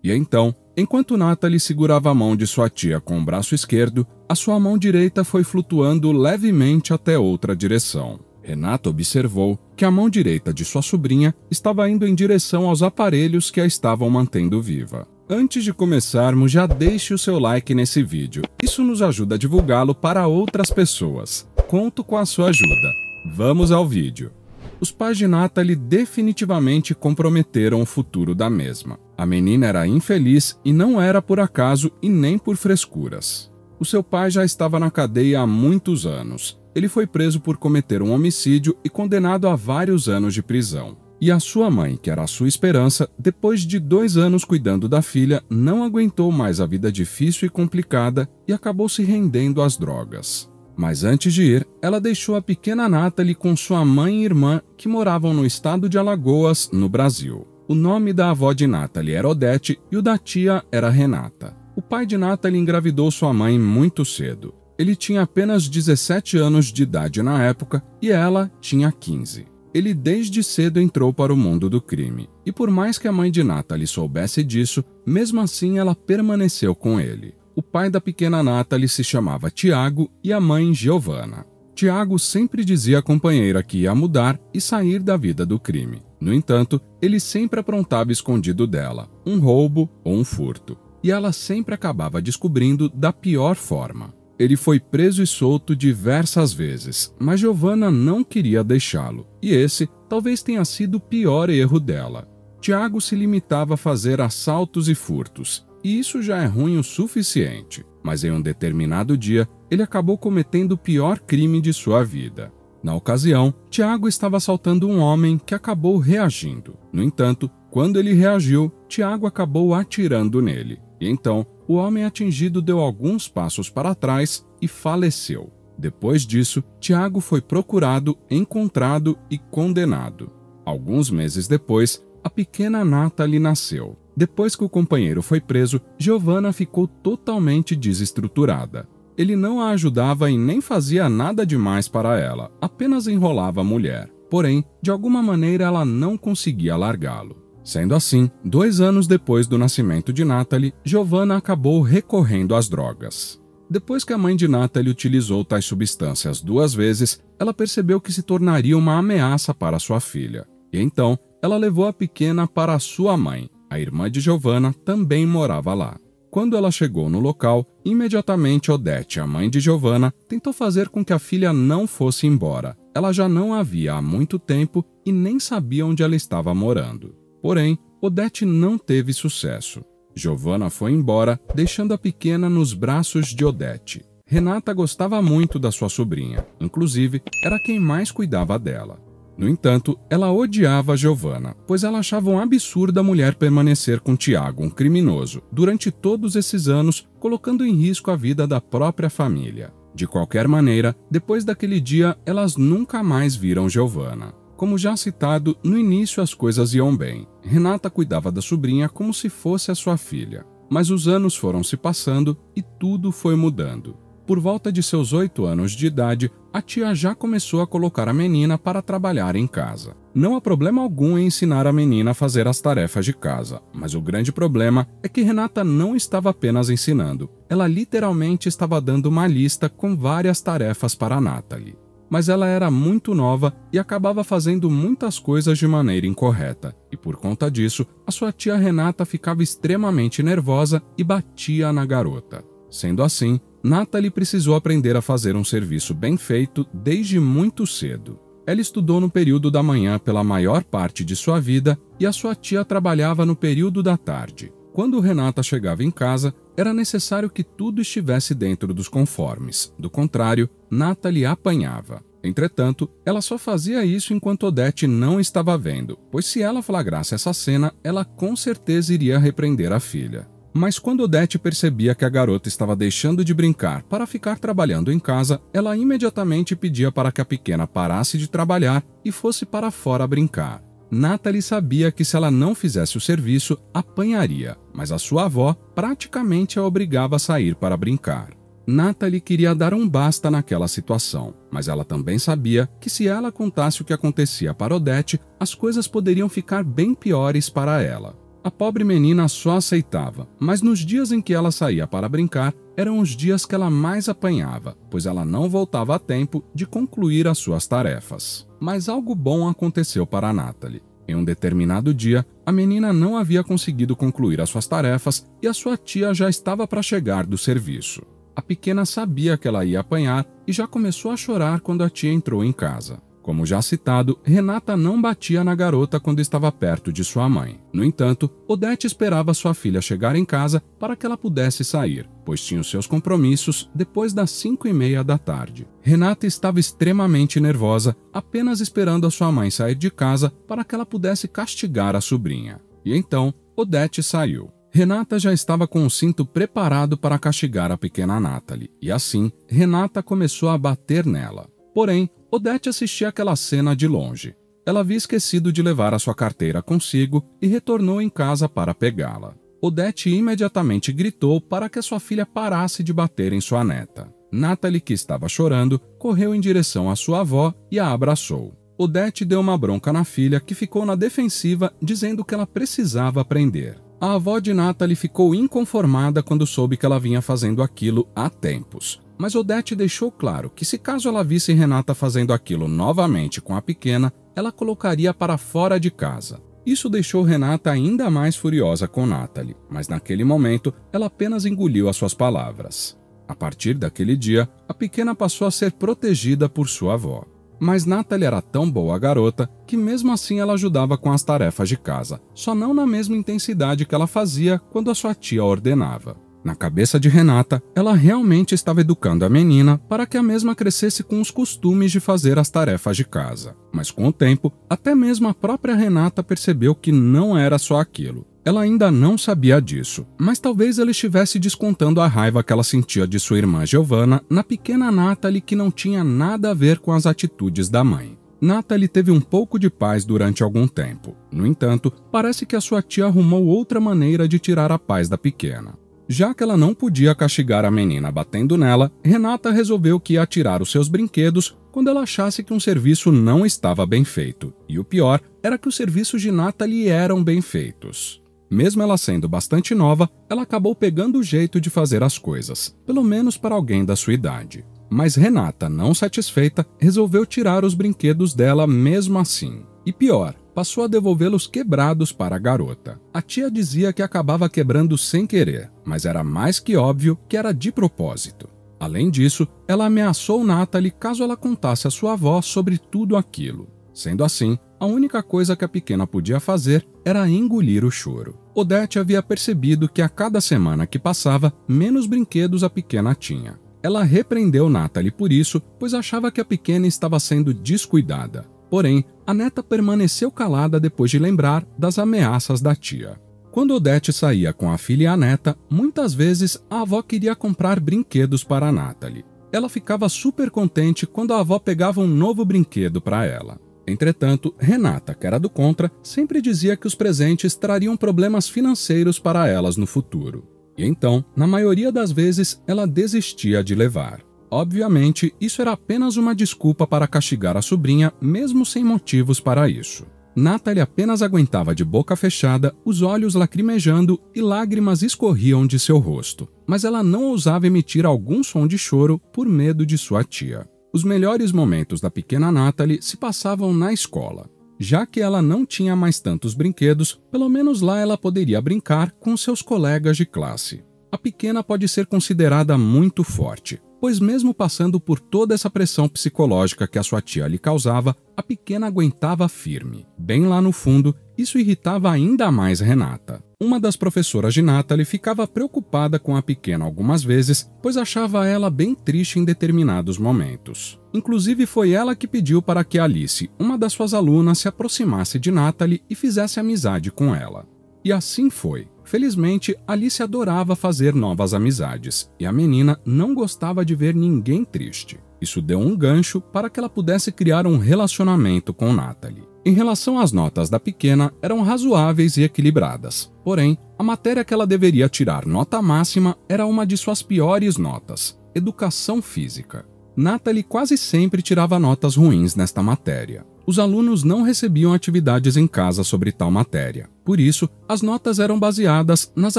E então, enquanto Natalie segurava a mão de sua tia com o braço esquerdo, a sua mão direita foi flutuando levemente até outra direção. Renata observou que a mão direita de sua sobrinha estava indo em direção aos aparelhos que a estavam mantendo viva. Antes de começarmos, já deixe o seu like nesse vídeo. Isso nos ajuda a divulgá-lo para outras pessoas. Conto com a sua ajuda. Vamos ao vídeo. Os pais de Natalie definitivamente comprometeram o futuro da mesma. A menina era infeliz e não era por acaso e nem por frescuras. O seu pai já estava na cadeia há muitos anos. Ele foi preso por cometer um homicídio e condenado a vários anos de prisão. E a sua mãe, que era a sua esperança, depois de 2 anos cuidando da filha, não aguentou mais a vida difícil e complicada e acabou se rendendo às drogas. Mas antes de ir, ela deixou a pequena Natalie com sua mãe e irmã, que moravam no estado de Alagoas, no Brasil. O nome da avó de Natalie era Odete e o da tia era Renata. O pai de Natalie engravidou sua mãe muito cedo. Ele tinha apenas 17 anos de idade na época e ela tinha 15. Ele desde cedo entrou para o mundo do crime. E por mais que a mãe de Natalie soubesse disso, mesmo assim ela permaneceu com ele. O pai da pequena Natalie se chamava Tiago e a mãe Giovanna. Tiago sempre dizia à companheira que ia mudar e sair da vida do crime. No entanto, ele sempre aprontava escondido dela, um roubo ou um furto. E ela sempre acabava descobrindo da pior forma. Ele foi preso e solto diversas vezes, mas Giovanna não queria deixá-lo. E esse talvez tenha sido o pior erro dela. Tiago se limitava a fazer assaltos e furtos, e isso já é ruim o suficiente. Mas em um determinado dia, ele acabou cometendo o pior crime de sua vida. Na ocasião, Tiago estava assaltando um homem que acabou reagindo. No entanto, quando ele reagiu, Tiago acabou atirando nele. E então, o homem atingido deu alguns passos para trás e faleceu. Depois disso, Tiago foi procurado, encontrado e condenado. Alguns meses depois, a pequena Natalie nasceu. Depois que o companheiro foi preso, Giovanna ficou totalmente desestruturada. Ele não a ajudava e nem fazia nada demais para ela, apenas enrolava a mulher. Porém, de alguma maneira ela não conseguia largá-lo. Sendo assim, 2 anos depois do nascimento de Natalie, Giovanna acabou recorrendo às drogas. Depois que a mãe de Natalie utilizou tais substâncias 2 vezes, ela percebeu que se tornaria uma ameaça para sua filha. E então, ela levou a pequena para a sua mãe. A irmã de Giovanna também morava lá. Quando ela chegou no local, imediatamente Odete, a mãe de Giovanna, tentou fazer com que a filha não fosse embora. Ela já não a via há muito tempo e nem sabia onde ela estava morando. Porém, Odete não teve sucesso. Giovanna foi embora, deixando a pequena nos braços de Odete. Renata gostava muito da sua sobrinha, inclusive era quem mais cuidava dela. No entanto, ela odiava Giovanna, pois ela achava um absurdo a mulher permanecer com Tiago, um criminoso, durante todos esses anos, colocando em risco a vida da própria família. De qualquer maneira, depois daquele dia, elas nunca mais viram Giovanna. Como já citado, no início as coisas iam bem. Renata cuidava da sobrinha como se fosse a sua filha. Mas os anos foram se passando e tudo foi mudando. Por volta de seus 8 anos de idade, a tia já começou a colocar a menina para trabalhar em casa. Não há problema algum em ensinar a menina a fazer as tarefas de casa, mas o grande problema é que Renata não estava apenas ensinando. Ela literalmente estava dando uma lista com várias tarefas para Natalie. Mas ela era muito nova e acabava fazendo muitas coisas de maneira incorreta. E por conta disso, a sua tia Renata ficava extremamente nervosa e batia na garota. Sendo assim, Natalie precisou aprender a fazer um serviço bem feito desde muito cedo. Ela estudou no período da manhã pela maior parte de sua vida e a sua tia trabalhava no período da tarde. Quando Renata chegava em casa, era necessário que tudo estivesse dentro dos conformes. Do contrário, Natalie apanhava. Entretanto, ela só fazia isso enquanto Odete não estava vendo, pois se ela flagrasse essa cena, ela com certeza iria repreender a filha. Mas quando Odete percebia que a garota estava deixando de brincar para ficar trabalhando em casa, ela imediatamente pedia para que a pequena parasse de trabalhar e fosse para fora brincar. Natalie sabia que se ela não fizesse o serviço, apanharia, mas a sua avó praticamente a obrigava a sair para brincar. Natalie queria dar um basta naquela situação, mas ela também sabia que se ela contasse o que acontecia para Odete, as coisas poderiam ficar bem piores para ela. A pobre menina só aceitava, mas nos dias em que ela saía para brincar, eram os dias que ela mais apanhava, pois ela não voltava a tempo de concluir as suas tarefas. Mas algo bom aconteceu para Natalie. Em um determinado dia, a menina não havia conseguido concluir as suas tarefas e a sua tia já estava para chegar do serviço. A pequena sabia que ela ia apanhar e já começou a chorar quando a tia entrou em casa. Como já citado, Renata não batia na garota quando estava perto de sua mãe. No entanto, Odete esperava sua filha chegar em casa para que ela pudesse sair, pois tinha os seus compromissos depois das 5:30 da tarde. Renata estava extremamente nervosa, apenas esperando a sua mãe sair de casa para que ela pudesse castigar a sobrinha. E então, Odete saiu. Renata já estava com o cinto preparado para castigar a pequena Natalie, e assim, Renata começou a bater nela. Porém, Odete assistia aquela cena de longe. Ela havia esquecido de levar a sua carteira consigo e retornou em casa para pegá-la. Odete imediatamente gritou para que a sua filha parasse de bater em sua neta. Natalie, que estava chorando, correu em direção à sua avó e a abraçou. Odete deu uma bronca na filha, que ficou na defensiva, dizendo que ela precisava aprender. A avó de Natalie ficou inconformada quando soube que ela vinha fazendo aquilo há tempos. Mas Odete deixou claro que se caso ela visse Renata fazendo aquilo novamente com a pequena, ela colocaria para fora de casa. Isso deixou Renata ainda mais furiosa com Natalie, mas naquele momento ela apenas engoliu as suas palavras. A partir daquele dia, a pequena passou a ser protegida por sua avó. Mas Natalie era tão boa garota que mesmo assim ela ajudava com as tarefas de casa, só não na mesma intensidade que ela fazia quando a sua tia ordenava. Na cabeça de Renata, ela realmente estava educando a menina para que a mesma crescesse com os costumes de fazer as tarefas de casa. Mas com o tempo, até mesmo a própria Renata percebeu que não era só aquilo. Ela ainda não sabia disso, mas talvez ela estivesse descontando a raiva que ela sentia de sua irmã Giovanna na pequena Natalie, que não tinha nada a ver com as atitudes da mãe. Natalie teve um pouco de paz durante algum tempo. No entanto, parece que a sua tia arrumou outra maneira de tirar a paz da pequena. Já que ela não podia castigar a menina batendo nela, Renata resolveu que ia tirar os seus brinquedos quando ela achasse que um serviço não estava bem feito. E o pior era que os serviços de Natalie eram bem feitos. Mesmo ela sendo bastante nova, ela acabou pegando o jeito de fazer as coisas, pelo menos para alguém da sua idade. Mas Renata, não satisfeita, resolveu tirar os brinquedos dela mesmo assim. E pior, passou a devolvê-los quebrados para a garota. A tia dizia que acabava quebrando sem querer, mas era mais que óbvio que era de propósito. Além disso, ela ameaçou Natalie caso ela contasse à sua avó sobre tudo aquilo. Sendo assim, a única coisa que a pequena podia fazer era engolir o choro. Odete havia percebido que a cada semana que passava, menos brinquedos a pequena tinha. Ela repreendeu Natalie por isso, pois achava que a pequena estava sendo descuidada. Porém, a neta permaneceu calada depois de lembrar das ameaças da tia. Quando Odete saía com a filha e a neta, muitas vezes a avó queria comprar brinquedos para a Natalie. Ela ficava super contente quando a avó pegava um novo brinquedo para ela. Entretanto, Renata, que era do contra, sempre dizia que os presentes trariam problemas financeiros para elas no futuro. E então, na maioria das vezes, ela desistia de levar. Obviamente, isso era apenas uma desculpa para castigar a sobrinha, mesmo sem motivos para isso. Natalie apenas aguentava de boca fechada, os olhos lacrimejando e lágrimas escorriam de seu rosto. Mas ela não ousava emitir algum som de choro por medo de sua tia. Os melhores momentos da pequena Natalie se passavam na escola. Já que ela não tinha mais tantos brinquedos, pelo menos lá ela poderia brincar com seus colegas de classe. A pequena pode ser considerada muito forte, pois mesmo passando por toda essa pressão psicológica que a sua tia lhe causava, a pequena aguentava firme. Bem lá no fundo, isso irritava ainda mais Renata. Uma das professoras de Natalie ficava preocupada com a pequena algumas vezes, pois achava ela bem triste em determinados momentos. Inclusive foi ela que pediu para que Alice, uma das suas alunas, se aproximasse de Natalie e fizesse amizade com ela. E assim foi. Felizmente, Alice adorava fazer novas amizades, e a menina não gostava de ver ninguém triste. Isso deu um gancho para que ela pudesse criar um relacionamento com Natalie. Em relação às notas da pequena, eram razoáveis e equilibradas. Porém, a matéria que ela deveria tirar nota máxima era uma de suas piores notas, Educação Física. Natalie quase sempre tirava notas ruins nesta matéria. Os alunos não recebiam atividades em casa sobre tal matéria. Por isso, as notas eram baseadas nas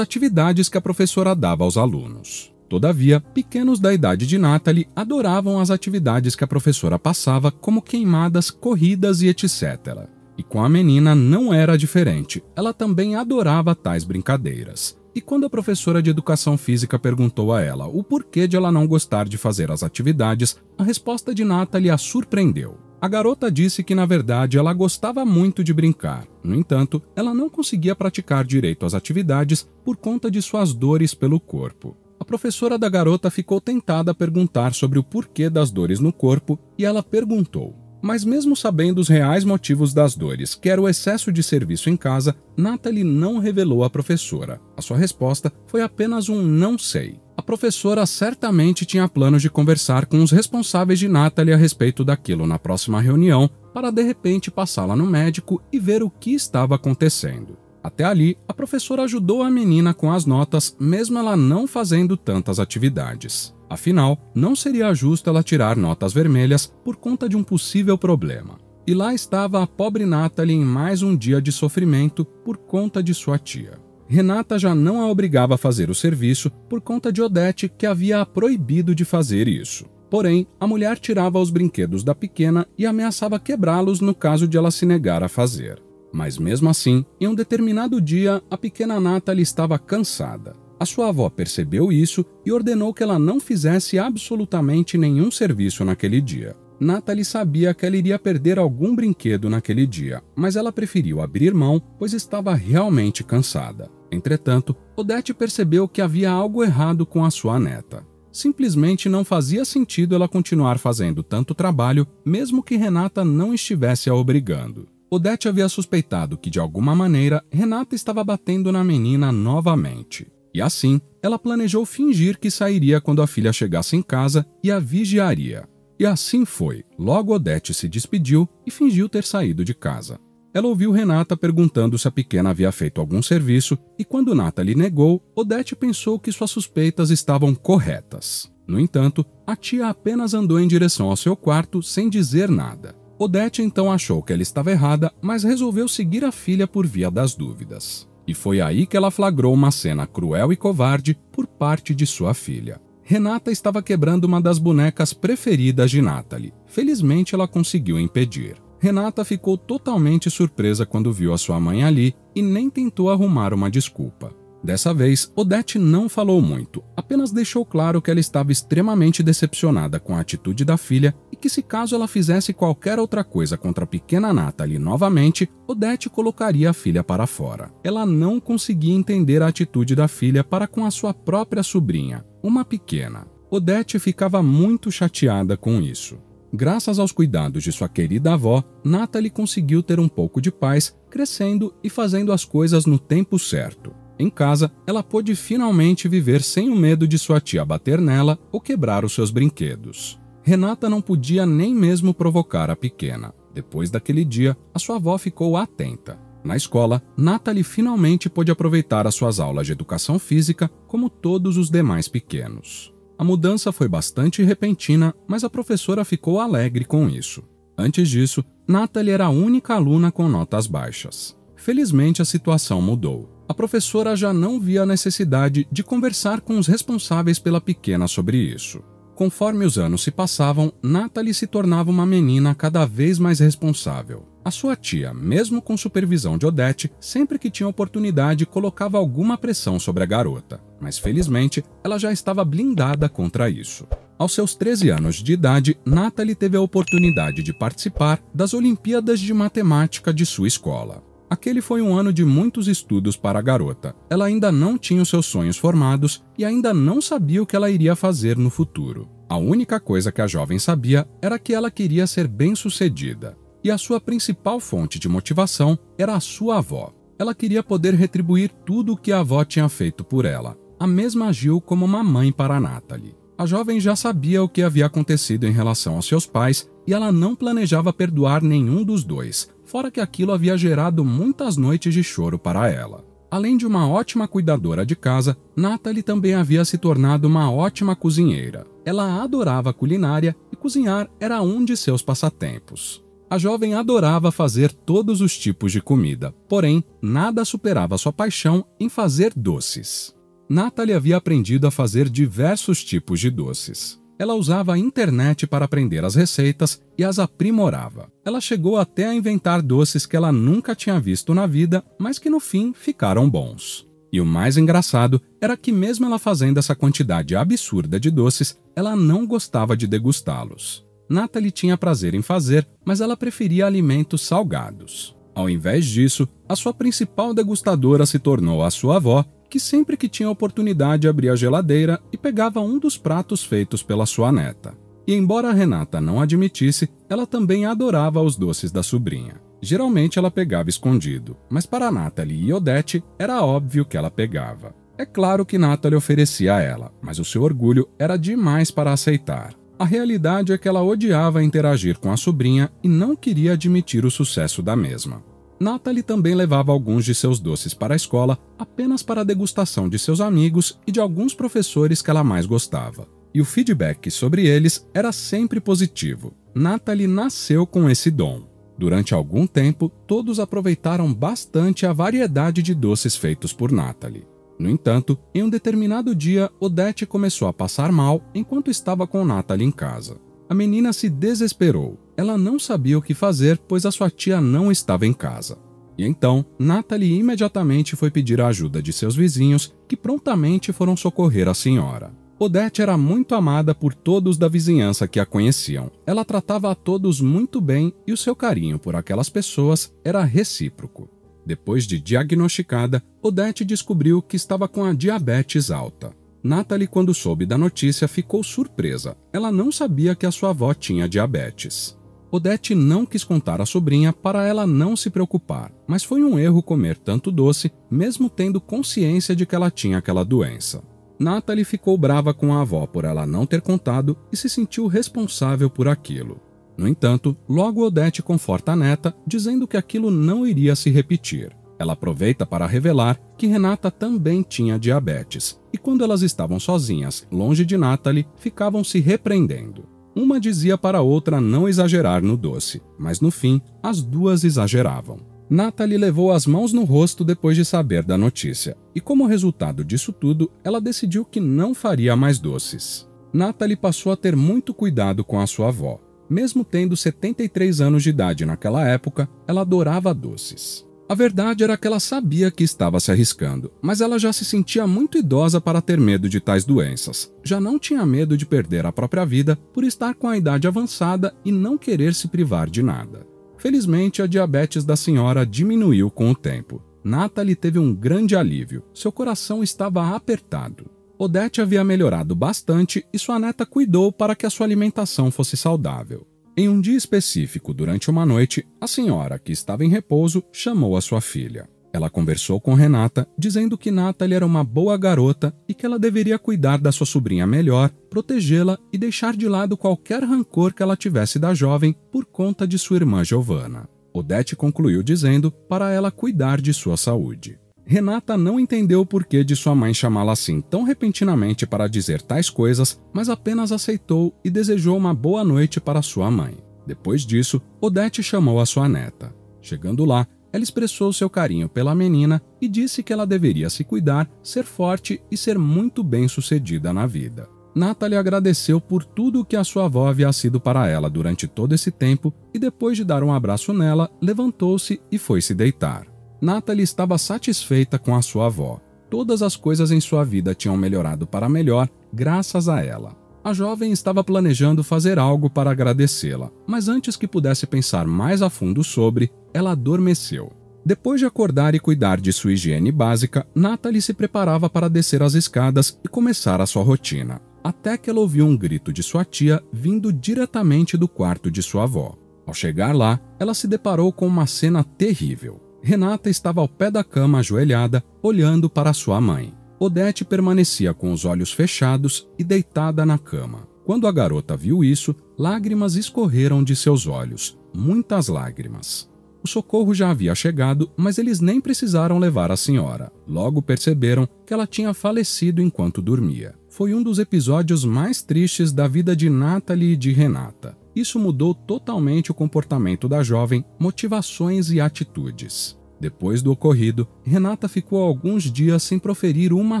atividades que a professora dava aos alunos. Todavia, pequenos da idade de Natalie adoravam as atividades que a professora passava, como queimadas, corridas e etc. E com a menina não era diferente, ela também adorava tais brincadeiras. E quando a professora de educação física perguntou a ela o porquê de ela não gostar de fazer as atividades, a resposta de Natalie a surpreendeu. A garota disse que, na verdade, ela gostava muito de brincar. No entanto, ela não conseguia praticar direito as atividades por conta de suas dores pelo corpo. A professora da garota ficou tentada a perguntar sobre o porquê das dores no corpo e ela perguntou. Mas mesmo sabendo os reais motivos das dores, que era o excesso de serviço em casa, Natalie não revelou à professora. A sua resposta foi apenas um não sei. A professora certamente tinha planos de conversar com os responsáveis de Natalie a respeito daquilo na próxima reunião, para de repente passá-la no médico e ver o que estava acontecendo. Até ali, a professora ajudou a menina com as notas, mesmo ela não fazendo tantas atividades. Afinal, não seria justo ela tirar notas vermelhas por conta de um possível problema. E lá estava a pobre Natalie em mais um dia de sofrimento por conta de sua tia. Renata já não a obrigava a fazer o serviço por conta de Odete, que havia a proibido de fazer isso. Porém, a mulher tirava os brinquedos da pequena e ameaçava quebrá-los no caso de ela se negar a fazer. Mas mesmo assim, em um determinado dia, a pequena Natalie estava cansada. A sua avó percebeu isso e ordenou que ela não fizesse absolutamente nenhum serviço naquele dia. Natalie sabia que ela iria perder algum brinquedo naquele dia, mas ela preferiu abrir mão, pois estava realmente cansada. Entretanto, Odete percebeu que havia algo errado com a sua neta. Simplesmente não fazia sentido ela continuar fazendo tanto trabalho, mesmo que Renata não estivesse a obrigando. Odete havia suspeitado que, de alguma maneira, Renata estava batendo na menina novamente. E assim, ela planejou fingir que sairia quando a filha chegasse em casa e a vigiaria. E assim foi. Logo Odete se despediu e fingiu ter saído de casa. Ela ouviu Renata perguntando se a pequena havia feito algum serviço e quando Natalie negou, Odete pensou que suas suspeitas estavam corretas. No entanto, a tia apenas andou em direção ao seu quarto sem dizer nada. Odete então achou que ela estava errada, mas resolveu seguir a filha por via das dúvidas. E foi aí que ela flagrou uma cena cruel e covarde por parte de sua filha. Renata estava quebrando uma das bonecas preferidas de Natalie. Felizmente ela conseguiu impedir. Renata ficou totalmente surpresa quando viu a sua mãe ali e nem tentou arrumar uma desculpa. Dessa vez, Odete não falou muito, apenas deixou claro que ela estava extremamente decepcionada com a atitude da filha e que se caso ela fizesse qualquer outra coisa contra a pequena Natalie novamente, Odete colocaria a filha para fora. Ela não conseguia entender a atitude da filha para com a sua própria sobrinha, uma pequena. Odete ficava muito chateada com isso. Graças aos cuidados de sua querida avó, Natalie conseguiu ter um pouco de paz, crescendo e fazendo as coisas no tempo certo. Em casa, ela pôde finalmente viver sem o medo de sua tia bater nela ou quebrar os seus brinquedos. Renata não podia nem mesmo provocar a pequena. Depois daquele dia, a sua avó ficou atenta. Na escola, Natalie finalmente pôde aproveitar as suas aulas de educação física como todos os demais pequenos. A mudança foi bastante repentina, mas a professora ficou alegre com isso. Antes disso, Natalie era a única aluna com notas baixas. Felizmente, a situação mudou. A professora já não via a necessidade de conversar com os responsáveis pela pequena sobre isso. Conforme os anos se passavam, Natalie se tornava uma menina cada vez mais responsável. A sua tia, mesmo com supervisão de Odete, sempre que tinha oportunidade colocava alguma pressão sobre a garota. Mas felizmente, ela já estava blindada contra isso. Aos seus 13 anos de idade, Natalie teve a oportunidade de participar das Olimpíadas de Matemática de sua escola. Aquele foi um ano de muitos estudos para a garota. Ela ainda não tinha os seus sonhos formados e ainda não sabia o que ela iria fazer no futuro. A única coisa que a jovem sabia era que ela queria ser bem-sucedida. E a sua principal fonte de motivação era a sua avó. Ela queria poder retribuir tudo o que a avó tinha feito por ela. A mesma agiu como uma mãe para a Natalie. A jovem já sabia o que havia acontecido em relação aos seus pais e ela não planejava perdoar nenhum dos dois, fora que aquilo havia gerado muitas noites de choro para ela. Além de uma ótima cuidadora de casa, Natalie também havia se tornado uma ótima cozinheira. Ela adorava culinária e cozinhar era um de seus passatempos. A jovem adorava fazer todos os tipos de comida, porém, nada superava sua paixão em fazer doces. Natalie havia aprendido a fazer diversos tipos de doces. Ela usava a internet para aprender as receitas e as aprimorava. Ela chegou até a inventar doces que ela nunca tinha visto na vida, mas que no fim ficaram bons. E o mais engraçado era que mesmo ela fazendo essa quantidade absurda de doces, ela não gostava de degustá-los. Natalie tinha prazer em fazer, mas ela preferia alimentos salgados. Ao invés disso, a sua principal degustadora se tornou a sua avó, que sempre que tinha oportunidade abria a geladeira e pegava um dos pratos feitos pela sua neta. E embora Renata não admitisse, ela também adorava os doces da sobrinha. Geralmente ela pegava escondido, mas para Natalie e Odete era óbvio que ela pegava. É claro que Natalie oferecia a ela, mas o seu orgulho era demais para aceitar. A realidade é que ela odiava interagir com a sobrinha e não queria admitir o sucesso da mesma. Natalie também levava alguns de seus doces para a escola apenas para a degustação de seus amigos e de alguns professores que ela mais gostava. E o feedback sobre eles era sempre positivo. Natalie nasceu com esse dom. Durante algum tempo, todos aproveitaram bastante a variedade de doces feitos por Natalie. No entanto, em um determinado dia, Odete começou a passar mal enquanto estava com Natalie em casa. A menina se desesperou. Ela não sabia o que fazer, pois a sua tia não estava em casa. E então, Natalie imediatamente foi pedir a ajuda de seus vizinhos, que prontamente foram socorrer a senhora. Odete era muito amada por todos da vizinhança que a conheciam. Ela tratava a todos muito bem e o seu carinho por aquelas pessoas era recíproco. Depois de diagnosticada, Odete descobriu que estava com a diabetes alta. Natalie, quando soube da notícia, ficou surpresa. Ela não sabia que a sua avó tinha diabetes. Odete não quis contar à sobrinha para ela não se preocupar, mas foi um erro comer tanto doce, mesmo tendo consciência de que ela tinha aquela doença. Natalie ficou brava com a avó por ela não ter contado e se sentiu responsável por aquilo. No entanto, logo Odete conforta a neta, dizendo que aquilo não iria se repetir. Ela aproveita para revelar que Renata também tinha diabetes, e quando elas estavam sozinhas, longe de Natalie, ficavam se repreendendo. Uma dizia para a outra não exagerar no doce, mas no fim, as duas exageravam. Natalie levou as mãos no rosto depois de saber da notícia, e como resultado disso tudo, ela decidiu que não faria mais doces. Natalie passou a ter muito cuidado com a sua avó. Mesmo tendo 73 anos de idade naquela época, ela adorava doces. A verdade era que ela sabia que estava se arriscando, mas ela já se sentia muito idosa para ter medo de tais doenças. Já não tinha medo de perder a própria vida por estar com a idade avançada e não querer se privar de nada. Felizmente, a diabetes da senhora diminuiu com o tempo. Natalie teve um grande alívio. Seu coração estava apertado. Odete havia melhorado bastante e sua neta cuidou para que a sua alimentação fosse saudável. Em um dia específico, durante uma noite, a senhora, que estava em repouso, chamou a sua filha. Ela conversou com Renata, dizendo que Natalie era uma boa garota e que ela deveria cuidar da sua sobrinha melhor, protegê-la e deixar de lado qualquer rancor que ela tivesse da jovem por conta de sua irmã Giovanna. Odete concluiu dizendo para ela cuidar de sua saúde. Renata não entendeu o porquê de sua mãe chamá-la assim tão repentinamente para dizer tais coisas, mas apenas aceitou e desejou uma boa noite para sua mãe. Depois disso, Odete chamou a sua neta. Chegando lá, ela expressou seu carinho pela menina e disse que ela deveria se cuidar, ser forte e ser muito bem-sucedida na vida. Natalie agradeceu por tudo o que a sua avó havia sido para ela durante todo esse tempo e depois de dar um abraço nela, levantou-se e foi se deitar. Natalie estava satisfeita com a sua avó. Todas as coisas em sua vida tinham melhorado para melhor graças a ela. A jovem estava planejando fazer algo para agradecê-la, mas antes que pudesse pensar mais a fundo sobre, ela adormeceu. Depois de acordar e cuidar de sua higiene básica, Natalie se preparava para descer as escadas e começar a sua rotina, até que ela ouviu um grito de sua tia vindo diretamente do quarto de sua avó. Ao chegar lá, ela se deparou com uma cena terrível. Renata estava ao pé da cama ajoelhada, olhando para sua mãe. Odete permanecia com os olhos fechados e deitada na cama. Quando a garota viu isso, lágrimas escorreram de seus olhos, muitas lágrimas. O socorro já havia chegado, mas eles nem precisaram levar a senhora. Logo perceberam que ela tinha falecido enquanto dormia. Foi um dos episódios mais tristes da vida de Natalie e de Renata. Isso mudou totalmente o comportamento da jovem, motivações e atitudes. Depois do ocorrido, Renata ficou alguns dias sem proferir uma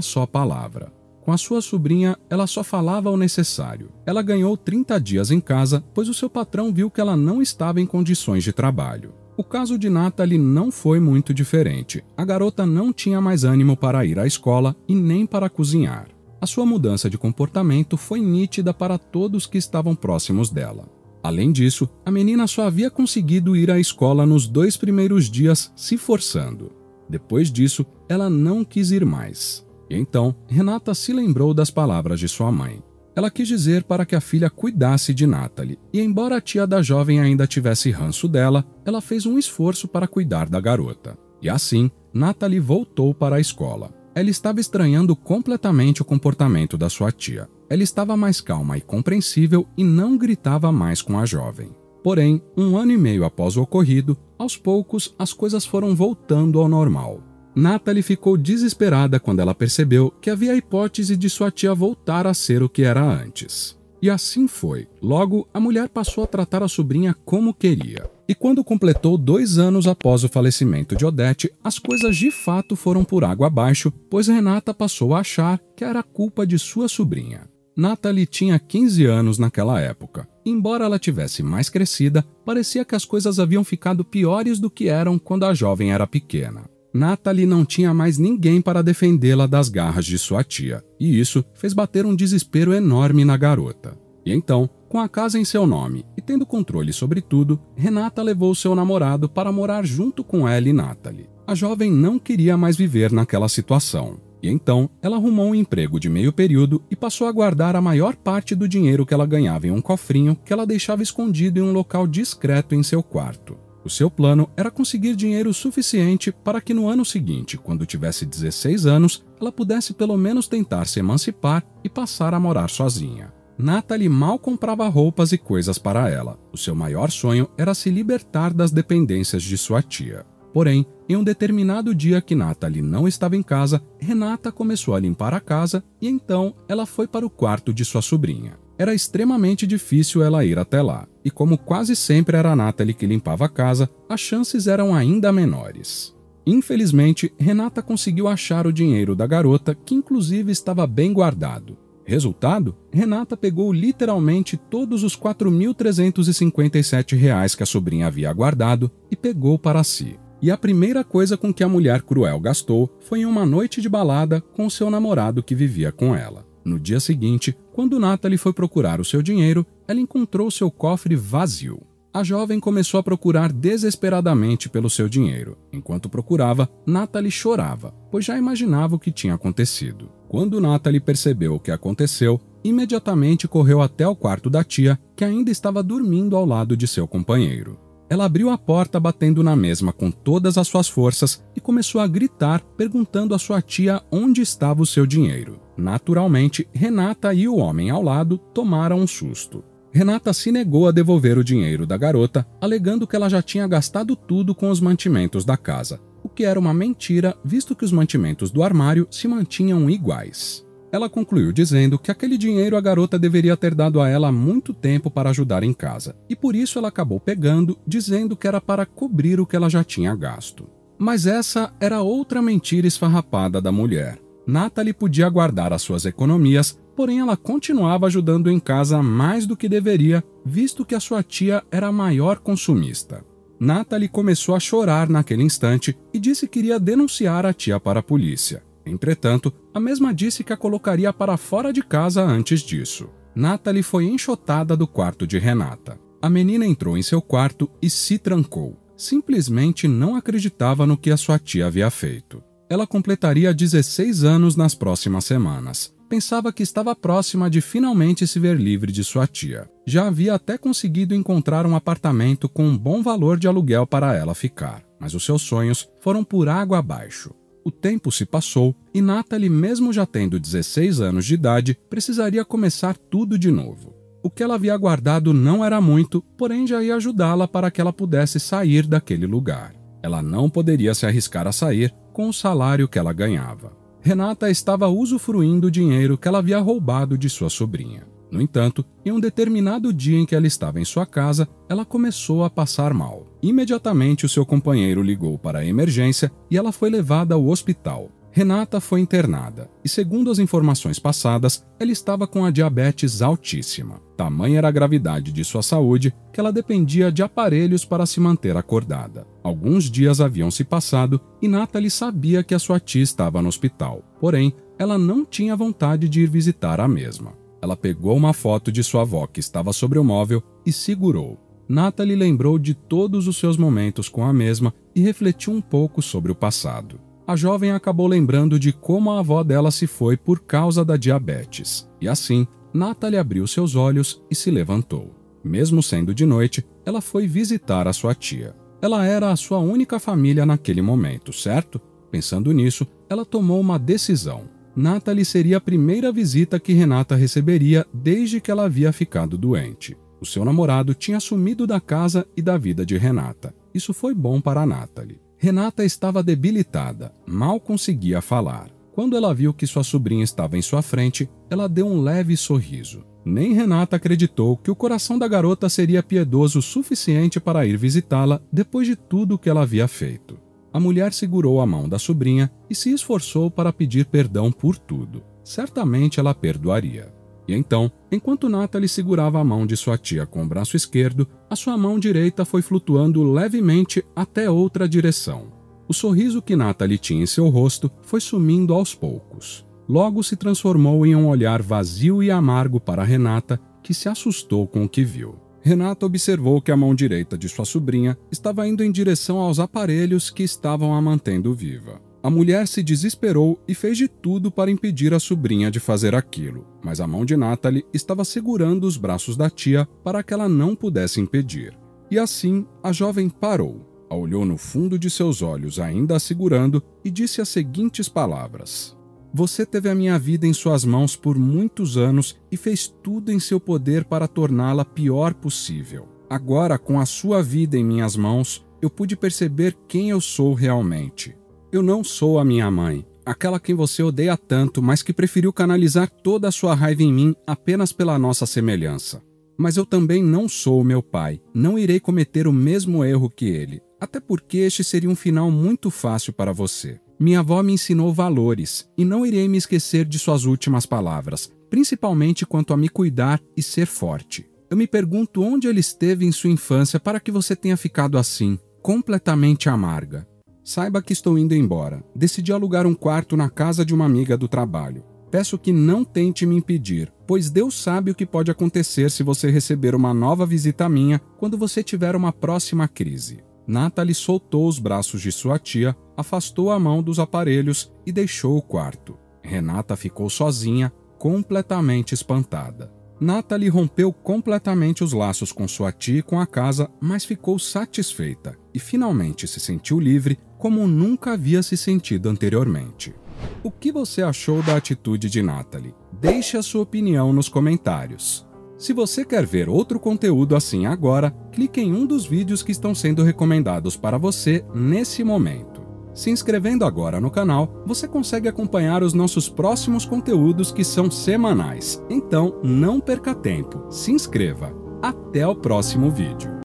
só palavra. Com a sua sobrinha, ela só falava o necessário. Ela ganhou 30 dias em casa, pois o seu patrão viu que ela não estava em condições de trabalho. O caso de Natalie não foi muito diferente. A garota não tinha mais ânimo para ir à escola e nem para cozinhar. A sua mudança de comportamento foi nítida para todos que estavam próximos dela. Além disso, a menina só havia conseguido ir à escola nos 2 primeiros dias se forçando. Depois disso, ela não quis ir mais. E então, Renata se lembrou das palavras de sua mãe. Ela quis dizer para que a filha cuidasse de Natalie, e embora a tia da jovem ainda tivesse ranço dela, ela fez um esforço para cuidar da garota. E assim, Natalie voltou para a escola. Ela estava estranhando completamente o comportamento da sua tia. Ela estava mais calma e compreensível e não gritava mais com a jovem. Porém, 1 ano e meio após o ocorrido, aos poucos as coisas foram voltando ao normal. Natalie ficou desesperada quando ela percebeu que havia a hipótese de sua tia voltar a ser o que era antes. E assim foi. Logo, a mulher passou a tratar a sobrinha como queria. E quando completou 2 anos após o falecimento de Odete, as coisas de fato foram por água abaixo, pois Renata passou a achar que era culpa de sua sobrinha. Natalie tinha 15 anos naquela época. Embora ela tivesse mais crescida, parecia que as coisas haviam ficado piores do que eram quando a jovem era pequena. Natalie não tinha mais ninguém para defendê-la das garras de sua tia, e isso fez bater um desespero enorme na garota. E então, com a casa em seu nome e tendo controle sobre tudo, Renata levou seu namorado para morar junto com ela e Natalie. A jovem não queria mais viver naquela situação, e então ela arrumou um emprego de meio período e passou a guardar a maior parte do dinheiro que ela ganhava em um cofrinho que ela deixava escondido em um local discreto em seu quarto. O seu plano era conseguir dinheiro suficiente para que no ano seguinte, quando tivesse 16 anos, ela pudesse pelo menos tentar se emancipar e passar a morar sozinha. Natalie mal comprava roupas e coisas para ela. O seu maior sonho era se libertar das dependências de sua tia. Porém, em um determinado dia que Natalie não estava em casa, Renata começou a limpar a casa e então ela foi para o quarto de sua sobrinha. Era extremamente difícil ela ir até lá, e como quase sempre era a Natalie que limpava a casa, as chances eram ainda menores. Infelizmente, Renata conseguiu achar o dinheiro da garota, que inclusive estava bem guardado. Resultado? Renata pegou literalmente todos os R$ 4.357 que a sobrinha havia guardado e pegou para si. E a primeira coisa com que a mulher cruel gastou foi em uma noite de balada com seu namorado que vivia com ela. No dia seguinte, quando Natalie foi procurar o seu dinheiro, ela encontrou seu cofre vazio. A jovem começou a procurar desesperadamente pelo seu dinheiro. Enquanto procurava, Natalie chorava, pois já imaginava o que tinha acontecido. Quando Natalie percebeu o que aconteceu, imediatamente correu até o quarto da tia, que ainda estava dormindo ao lado de seu companheiro. Ela abriu a porta batendo na mesma com todas as suas forças e começou a gritar, perguntando à sua tia onde estava o seu dinheiro. Naturalmente, Renata e o homem ao lado tomaram um susto. Renata se negou a devolver o dinheiro da garota, alegando que ela já tinha gastado tudo com os mantimentos da casa, o que era uma mentira, visto que os mantimentos do armário se mantinham iguais. Ela concluiu dizendo que aquele dinheiro a garota deveria ter dado a ela há muito tempo para ajudar em casa, e por isso ela acabou pegando, dizendo que era para cobrir o que ela já tinha gasto. Mas essa era outra mentira esfarrapada da mulher. Natalie podia guardar as suas economias, porém ela continuava ajudando em casa mais do que deveria, visto que a sua tia era a maior consumista. Natalie começou a chorar naquele instante e disse que iria denunciar a tia para a polícia. Entretanto, a mesma disse que a colocaria para fora de casa antes disso. Natalie foi enxotada do quarto de Renata. A menina entrou em seu quarto e se trancou. Simplesmente não acreditava no que a sua tia havia feito. Ela completaria 16 anos nas próximas semanas. Pensava que estava próxima de finalmente se ver livre de sua tia. Já havia até conseguido encontrar um apartamento com um bom valor de aluguel para ela ficar, mas os seus sonhos foram por água abaixo. O tempo se passou e Natalie, mesmo já tendo 16 anos de idade, precisaria começar tudo de novo. O que ela havia guardado não era muito, porém já ia ajudá-la para que ela pudesse sair daquele lugar. Ela não poderia se arriscar a sair com o salário que ela ganhava. Renata estava usufruindo o dinheiro que ela havia roubado de sua sobrinha. No entanto, em um determinado dia em que ela estava em sua casa, ela começou a passar mal. Imediatamente, o seu companheiro ligou para a emergência e ela foi levada ao hospital. Renata foi internada e, segundo as informações passadas, ela estava com a diabetes altíssima. Tamanha era a gravidade de sua saúde que ela dependia de aparelhos para se manter acordada. Alguns dias haviam se passado e Natalie sabia que a sua tia estava no hospital. Porém, ela não tinha vontade de ir visitar a mesma. Ela pegou uma foto de sua avó que estava sobre o móvel e segurou. Natalie lembrou de todos os seus momentos com a mesma e refletiu um pouco sobre o passado. A jovem acabou lembrando de como a avó dela se foi por causa da diabetes. E assim, Natalie abriu seus olhos e se levantou. Mesmo sendo de noite, ela foi visitar a sua tia. Ela era a sua única família naquele momento, certo? Pensando nisso, ela tomou uma decisão. Natalie seria a primeira visita que Renata receberia desde que ela havia ficado doente. O seu namorado tinha sumido da casa e da vida de Renata. Isso foi bom para Natalie. Renata estava debilitada, mal conseguia falar. Quando ela viu que sua sobrinha estava em sua frente, ela deu um leve sorriso. Nem Renata acreditou que o coração da garota seria piedoso o suficiente para ir visitá-la depois de tudo o que ela havia feito. A mulher segurou a mão da sobrinha e se esforçou para pedir perdão por tudo. Certamente ela perdoaria. E então, enquanto Natalie segurava a mão de sua tia com o braço esquerdo, a sua mão direita foi flutuando levemente até outra direção. O sorriso que Natalie tinha em seu rosto foi sumindo aos poucos. Logo se transformou em um olhar vazio e amargo para Renata, que se assustou com o que viu. Renata observou que a mão direita de sua sobrinha estava indo em direção aos aparelhos que estavam a mantendo viva. A mulher se desesperou e fez de tudo para impedir a sobrinha de fazer aquilo, mas a mão de Natalie estava segurando os braços da tia para que ela não pudesse impedir. E assim, a jovem parou, a olhou no fundo de seus olhos, ainda a segurando, e disse as seguintes palavras: "Você teve a minha vida em suas mãos por muitos anos e fez tudo em seu poder para torná-la pior possível. Agora, com a sua vida em minhas mãos, eu pude perceber quem eu sou realmente. Eu não sou a minha mãe, aquela a quem você odeia tanto, mas que preferiu canalizar toda a sua raiva em mim apenas pela nossa semelhança. Mas eu também não sou o meu pai, não irei cometer o mesmo erro que ele, até porque este seria um final muito fácil para você. Minha avó me ensinou valores, e não irei me esquecer de suas últimas palavras, principalmente quanto a me cuidar e ser forte. Eu me pergunto onde ele esteve em sua infância para que você tenha ficado assim, completamente amarga. Saiba que estou indo embora. Decidi alugar um quarto na casa de uma amiga do trabalho. Peço que não tente me impedir, pois Deus sabe o que pode acontecer se você receber uma nova visita minha quando você tiver uma próxima crise." Natalie soltou os braços de sua tia, afastou a mão dos aparelhos e deixou o quarto. Renata ficou sozinha, completamente espantada. Natalie rompeu completamente os laços com sua tia e com a casa, mas ficou satisfeita e finalmente se sentiu livre como nunca havia se sentido anteriormente. O que você achou da atitude de Natalie? Deixe a sua opinião nos comentários. Se você quer ver outro conteúdo assim agora, clique em um dos vídeos que estão sendo recomendados para você nesse momento. Se inscrevendo agora no canal, você consegue acompanhar os nossos próximos conteúdos que são semanais. Então, não perca tempo, se inscreva. Até o próximo vídeo.